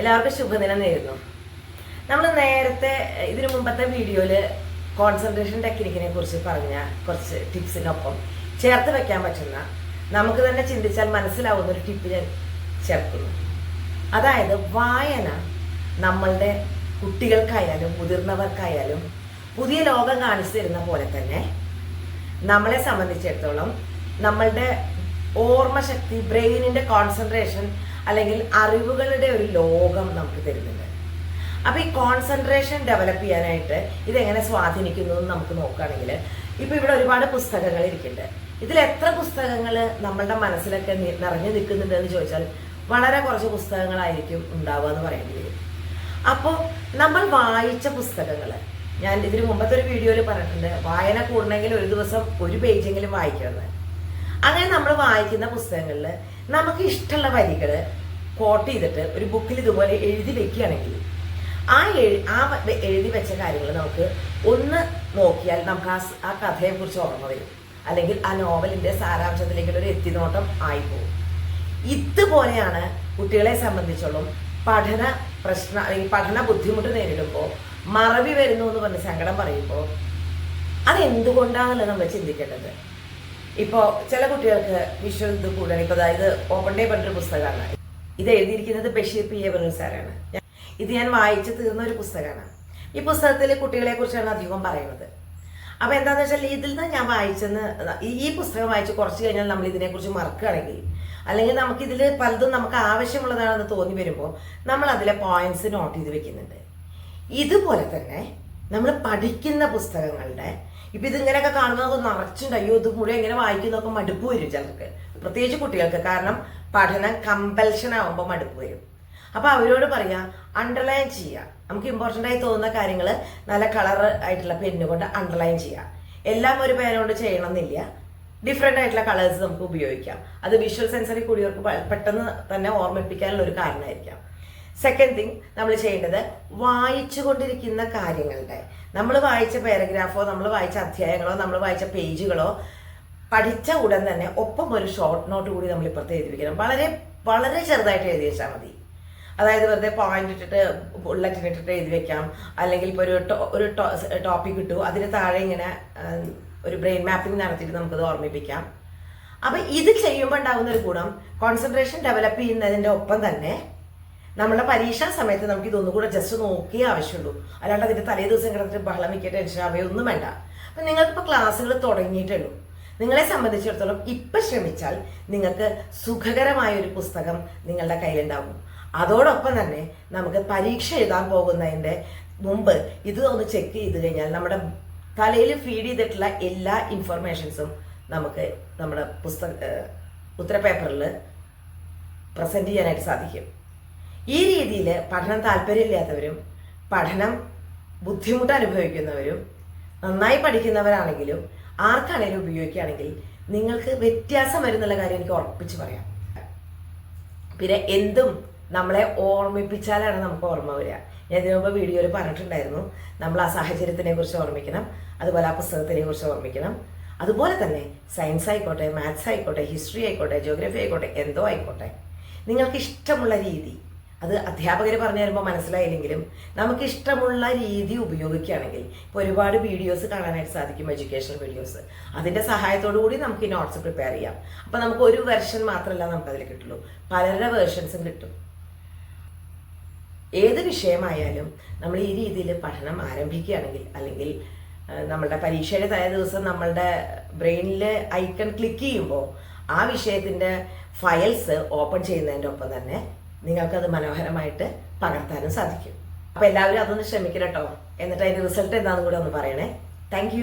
എല്ലാവർക്കും ശുഭദിനം നേരുന്നു. നമ്മൾ നേരത്തെ ഇതിനു മുമ്പത്തെ വീഡിയോയിൽ കോൺസെൻട്രേഷൻ ടെക്നിക്കിനെ കുറിച്ച് പറഞ്ഞ കുറച്ച് ടിപ്സിനൊപ്പം ചേർത്ത് വെക്കാൻ പറ്റുന്ന നമുക്ക് തന്നെ ചിന്തിച്ചാൽ മനസ്സിലാവുന്ന ഒരു ടിപ്പ് ഞാൻ ചേർക്കുന്നു. അതായത് വായന നമ്മളുടെ കുട്ടികൾക്കായാലും മുതിർന്നവർക്കായാലും പുതിയ ലോകം കാണിച്ചു തരുന്ന പോലെ തന്നെ നമ്മളെ സംബന്ധിച്ചിടത്തോളം നമ്മളുടെ ഓർമ്മശക്തി, ബ്രെയിനിന്റെ കോൺസെൻട്രേഷൻ അല്ലെങ്കിൽ അറിവുകളുടെ ഒരു ലോകം നമുക്ക് തരുന്നുണ്ട്. അപ്പൊ ഈ കോൺസെൻട്രേഷൻ ഡെവലപ്പ് ചെയ്യാനായിട്ട് ഇതെങ്ങനെ സ്വാധീനിക്കുന്നു എന്ന് നമുക്ക് നോക്കുകയാണെങ്കിൽ ഇപ്പൊ ഇവിടെ ഒരുപാട് പുസ്തകങ്ങൾ ഇരിക്കുന്നുണ്ട്. ഇതിൽ എത്ര പുസ്തകങ്ങൾ നമ്മളുടെ മനസ്സിലൊക്കെ നിറഞ്ഞു നിൽക്കുന്നുണ്ട് എന്ന് ചോദിച്ചാൽ വളരെ കുറച്ച് പുസ്തകങ്ങളായിരിക്കും ഉണ്ടാവുക എന്ന് പറയേണ്ടി വരും. അപ്പോൾ നമ്മൾ വായിച്ച പുസ്തകങ്ങൾ, ഞാൻ ഇതിന് മുമ്പത്തെ ഒരു വീഡിയോയിൽ പറഞ്ഞിട്ടുണ്ട്, വായന കൂടണമെങ്കിൽ ഒരു ദിവസം ഒരു പേജെങ്കിലും വായിക്കണമെന്ന്. അങ്ങനെ നമ്മൾ വായിക്കുന്ന പുസ്തകങ്ങളിൽ നമുക്ക് ഇഷ്ടമുള്ള വരികൾ കോട്ട് ചെയ്തിട്ട് ഒരു ബുക്കിൽ ഇതുപോലെ എഴുതി വെക്കുകയാണെങ്കിൽ ആ എഴുതി വെച്ച കാര്യങ്ങൾ നമുക്ക് ഒന്ന് നോക്കിയാൽ നമുക്ക് ആ കഥയെക്കുറിച്ച് ഓർമ്മ വരും, അല്ലെങ്കിൽ ആ നോവലിന്റെ സാരാംശത്തിലേക്കുള്ള ഒരു എത്തിനോട്ടം ആയിപ്പോകും. ഇതുപോലെയാണ് കുട്ടികളെ സംബന്ധിച്ചോളം പഠന പ്രശ്നം അല്ലെങ്കിൽ പഠന ബുദ്ധിമുട്ട് നേരിടുമ്പോൾ മറവി വരുന്നു എന്ന് പറഞ്ഞ് സങ്കടം പറയുമ്പോൾ അതെന്തുകൊണ്ടാണല്ലോ നമ്മൾ ചിന്തിക്കേണ്ടത്. ഇപ്പോൾ ചില കുട്ടികൾക്ക് വിഷ്വൽ ഇത് കൂടുതൽ, ഇപ്പോൾ അതായത് ഓപ്പൺ ഡേ പറഞ്ഞൊരു പുസ്തകമാണ്. ഇത് എഴുതിയിരിക്കുന്നത് ബഷീർ പി എ സാറാണ്. ഇത് ഞാൻ വായിച്ചു തീർന്ന ഒരു പുസ്തകമാണ്. ഈ പുസ്തകത്തിൽ കുട്ടികളെ കുറിച്ചാണ് അധികം പറയുന്നത്. അപ്പൊ എന്താന്ന് വെച്ചാൽ ഇതിൽ നിന്ന് ഞാൻ വായിച്ചെന്ന്, ഈ പുസ്തകം വായിച്ച് കുറച്ച് കഴിഞ്ഞാൽ നമ്മൾ ഇതിനെക്കുറിച്ച് മറക്കുകയാണെങ്കിൽ, അല്ലെങ്കിൽ നമുക്കിതിൽ പലതും നമുക്ക് ആവശ്യമുള്ളതാണെന്ന് തോന്നി വരുമ്പോൾ നമ്മൾ അതിലെ പോയിന്റ്സ് നോട്ട് ചെയ്ത് വെക്കുന്നുണ്ട്. ഇതുപോലെ തന്നെ നമ്മൾ പഠിക്കുന്ന പുസ്തകങ്ങളുടെ ഇപ്പൊ ഇതിങ്ങനെയൊക്കെ കാണുമ്പോൾ നിറച്ചുണ്ട്, അയ്യോ ഇത് മുഴുവൻ എങ്ങനെ വായിക്കുന്നതൊക്കെ മടുപ്പ് വരും ചിലർക്ക്, പ്രത്യേകിച്ച് കുട്ടികൾക്ക്. കാരണം പഠനം കമ്പൽഷൻ ആവുമ്പോൾ മടുപ്പ് വരും. അപ്പൊ അവരോട് പറയാ, അണ്ടർലൈൻ ചെയ്യുക. നമുക്ക് ഇമ്പോർട്ടൻ്റ് ആയി തോന്നുന്ന കാര്യങ്ങൾ നല്ല കളർ ആയിട്ടുള്ള പെന്ന് കൊണ്ട് അണ്ടർലൈൻ ചെയ്യാം. എല്ലാം ഒരു പേനോട് ചെയ്യണമെന്നില്ല, ഡിഫറെൻ്റ് ആയിട്ടുള്ള കളേഴ്സ് നമുക്ക് ഉപയോഗിക്കാം. അത് വിഷ്വൽ സെൻസറി കൂടിയവർക്ക് പെട്ടെന്ന് തന്നെ ഓർമ്മിപ്പിക്കാനുള്ള ഒരു കാരണമായിരിക്കാം. സെക്കൻഡ് തിങ് നമ്മൾ ചെയ്യേണ്ടത്, വായിച്ചു കൊണ്ടിരിക്കുന്ന കാര്യങ്ങളുടെ, നമ്മൾ വായിച്ച പാരഗ്രാഫോ നമ്മൾ വായിച്ച അധ്യായങ്ങളോ നമ്മൾ വായിച്ച പേജുകളോ പഠിച്ച ഉടൻ തന്നെ ഒപ്പം ഒരു ഷോർട്ട് നോട്ട് കൂടി നമ്മൾ ഇപ്പുറത്ത് എഴുതി വെക്കണം. വളരെ വളരെ ചെറുതായിട്ട് എഴുതി വെച്ചാൽ മതി. അതായത് വെറുതെ പോയിന്റ് ഇട്ടിട്ട് ബുള്ളറ്റിനിട്ടിട്ട് എഴുതി വെക്കാം. അല്ലെങ്കിൽ ഇപ്പോൾ ഒരു ടോപ്പിക് ഇട്ടു, അതിന് താഴെ ഇങ്ങനെ ഒരു ബ്രെയിൻ മാപ്പിംഗ് നടത്തിയിട്ട് നമുക്കത് ഓർമ്മിപ്പിക്കാം. അപ്പം ഇത് ചെയ്യുമ്പോൾ ഉണ്ടാകുന്ന ഒരു ഗുണം, കോൺസെൻട്രേഷൻ ഡെവലപ്പ് ചെയ്യുന്നതിൻ്റെ ഒപ്പം തന്നെ നമ്മുടെ പരീക്ഷാ സമയത്ത് നമുക്ക് ഇതൊന്നുകൂടെ ജസ്റ്റ് നോക്കിയേ ആവശ്യമുള്ളൂ. അല്ലാണ്ട് അതിൻ്റെ തലേ ദിവസം കിടന്നിട്ട് ബഹളം വയ്ക്കുക, ടെൻഷൻ ആവുകയൊന്നും വേണ്ട. അപ്പം നിങ്ങൾക്കിപ്പോൾ ക്ലാസ്സുകൾ തുടങ്ങിയിട്ടുള്ളൂ. നിങ്ങളെ സംബന്ധിച്ചിടത്തോളം ഇപ്പം ശ്രമിച്ചാൽ നിങ്ങൾക്ക് സുഖകരമായ ഒരു പുസ്തകം നിങ്ങളുടെ കയ്യിലുണ്ടാവും. അതോടൊപ്പം തന്നെ നമുക്ക് പരീക്ഷ എഴുതാൻ പോകുന്നതിൻ്റെ മുമ്പ് ഇത് ഒന്ന് ചെക്ക് ചെയ്ത് കഴിഞ്ഞാൽ നമ്മുടെ തലയിൽ ഫീഡ് ചെയ്തിട്ടുള്ള എല്ലാ ഇൻഫർമേഷൻസും നമുക്ക് നമ്മുടെ ഉത്തരപേപ്പറിൽ പ്രസന്റ് ചെയ്യാനായിട്ട് സാധിക്കും. ഈ രീതിയിൽ പഠനം താല്പര്യമില്ലാത്തവരും പഠനം ബുദ്ധിമുട്ട് അനുഭവിക്കുന്നവരും നന്നായി പഠിക്കുന്നവരാണെങ്കിലും ആർക്കാണെങ്കിലും ഉപയോഗിക്കുകയാണെങ്കിൽ നിങ്ങൾക്ക് വ്യത്യാസം വരുന്നുള്ള കാര്യം എനിക്ക് ഉറപ്പിച്ച് പറയാം. പിന്നെ എന്തും നമ്മളെ ഓർമ്മിപ്പിച്ചാലാണ് നമുക്ക് ഓർമ്മ വരിക. ഞാൻ ഇതിനു മുമ്പ് വീഡിയോയിൽ പറഞ്ഞിട്ടുണ്ടായിരുന്നു, നമ്മൾ ആ സാഹചര്യത്തിനെ കുറിച്ച് ഓർമ്മിക്കണം, അതുപോലെ ആ പുസ്തകത്തിനെ കുറിച്ച് ഓർമ്മിക്കണം. അതുപോലെ തന്നെ സയൻസ് ആയിക്കോട്ടെ, മാത്സ് ആയിക്കോട്ടെ, ഹിസ്റ്ററി ആയിക്കോട്ടെ, ജിയോഗ്രഫി ആയിക്കോട്ടെ, എന്തോ ആയിക്കോട്ടെ, നിങ്ങൾക്ക് ഇഷ്ടമുള്ള രീതി, അത് അധ്യാപകർ പറഞ്ഞു തരുമ്പോൾ മനസ്സിലായില്ലെങ്കിലും നമുക്ക് ഇഷ്ടമുള്ള രീതി ഉപയോഗിക്കുകയാണെങ്കിൽ ഇപ്പോൾ ഒരുപാട് വീഡിയോസ് കാണാനായിട്ട് സാധിക്കും, എഡ്യൂക്കേഷണൽ വീഡിയോസ്. അതിൻ്റെ സഹായത്തോടു കൂടി നമുക്ക് ഈ നോട്ട്സ് പ്രിപ്പയർ ചെയ്യാം. അപ്പം നമുക്ക് ഒരു വെർഷൻ മാത്രമല്ല നമുക്കതിൽ കിട്ടുള്ളൂ, പലരുടെ വേർഷൻസും കിട്ടും. ഏത് വിഷയമായാലും നമ്മൾ ഈ രീതിയിൽ പഠനം ആരംഭിക്കുകയാണെങ്കിൽ, അല്ലെങ്കിൽ നമ്മളുടെ പരീക്ഷയുടെ തലേ ദിവസം നമ്മളുടെ ബ്രെയിനിൽ ഐക്കൺ ക്ലിക്ക് ചെയ്യുമ്പോൾ ആ വിഷയത്തിൻ്റെ ഫയൽസ് ഓപ്പൺ ചെയ്യുന്നതിൻ്റെ ഒപ്പം തന്നെ നിങ്ങൾക്കത് മനോഹരമായിട്ട് പകർത്താനും സാധിക്കും. അപ്പോൾ എല്ലാവരും അതൊന്ന് ശ്രമിക്കണം കേട്ടോ. എന്നിട്ട് അതിൻ്റെ റിസൾട്ട് എന്താണെന്ന് കൂടെ ഒന്ന് പറയണേ. താങ്ക്